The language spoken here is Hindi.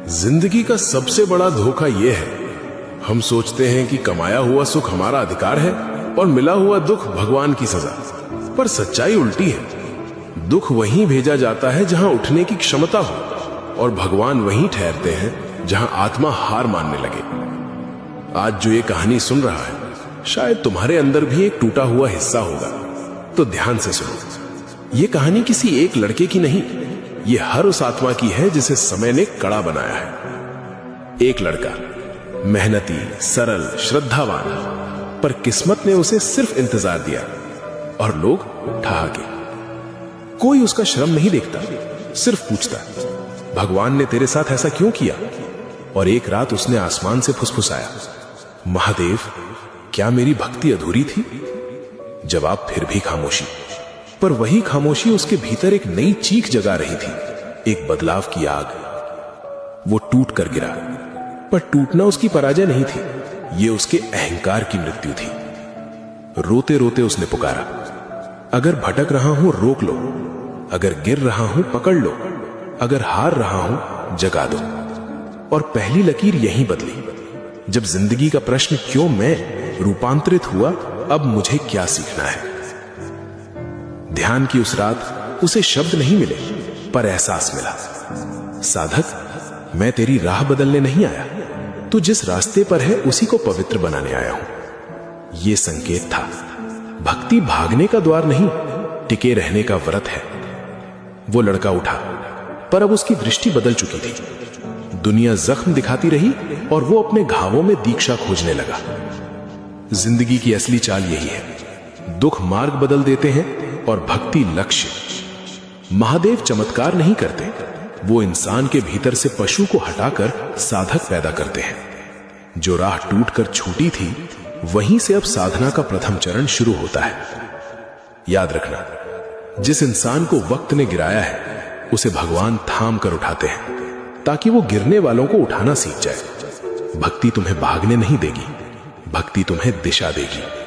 जिंदगी का सबसे बड़ा धोखा यह है, हम सोचते हैं कि कमाया हुआ सुख हमारा अधिकार है और मिला हुआ दुख भगवान की सजा। पर सच्चाई उल्टी है। दुख वहीं भेजा जाता है जहां उठने की क्षमता हो, और भगवान वहीं ठहरते हैं जहां आत्मा हार मानने लगे। आज जो ये कहानी सुन रहा है, शायद तुम्हारे अंदर भी एक टूटा हुआ हिस्सा होगा, तो ध्यान से सुनो। ये कहानी किसी एक लड़के की नहीं, ये हर उस आत्मा की है जिसे समय ने कड़ा बनाया है। एक लड़का, मेहनती, सरल, श्रद्धावान, पर किस्मत ने उसे सिर्फ इंतजार दिया और लोग ठहाके। कोई उसका श्रम नहीं देखता, सिर्फ पूछता, भगवान ने तेरे साथ ऐसा क्यों किया? और एक रात उसने आसमान से फुसफुसाया, महादेव, क्या मेरी भक्ति अधूरी थी? जवाब फिर भी खामोशी। पर वही खामोशी उसके भीतर एक नई चीख जगा रही थी, एक बदलाव की आग। वो टूट कर गिरा, पर टूटना उसकी पराजय नहीं थी, ये उसके अहंकार की मृत्यु थी। रोते रोते उसने पुकारा, अगर भटक रहा हूं रोक लो, अगर गिर रहा हूं पकड़ लो, अगर हार रहा हूं जगा दो। और पहली लकीर यहीं बदली। जब जिंदगी का प्रश्न क्यों मैं रूपांतरित हुआ, अब मुझे क्या सीखना है। ध्यान की उस रात उसे शब्द नहीं मिले, पर एहसास मिला, साधक, मैं तेरी राह बदलने नहीं आया, तू जिस रास्ते पर है उसी को पवित्र बनाने आया हूं। यह संकेत था, भक्ति भागने का द्वार नहीं, टिके रहने का व्रत है। वो लड़का उठा, पर अब उसकी दृष्टि बदल चुकी थी। दुनिया जख्म दिखाती रही और वो अपने घावों में दीक्षा खोजने लगा। जिंदगी की असली चाल यही है, दुख मार्ग बदल देते हैं और भक्ति लक्ष्य। महादेव चमत्कार नहीं करते, वो इंसान के भीतर से पशु को हटाकर साधक पैदा करते हैं। जो राह टूटकर छूटी थी, वहीं से अब साधना का प्रथम चरण शुरू होता है। याद रखना, जिस इंसान को वक्त ने गिराया है, उसे भगवान थाम कर उठाते हैं, ताकि वो गिरने वालों को उठाना सीख जाए। भक्ति तुम्हें भागने नहीं देगी, भक्ति तुम्हें दिशा देगी।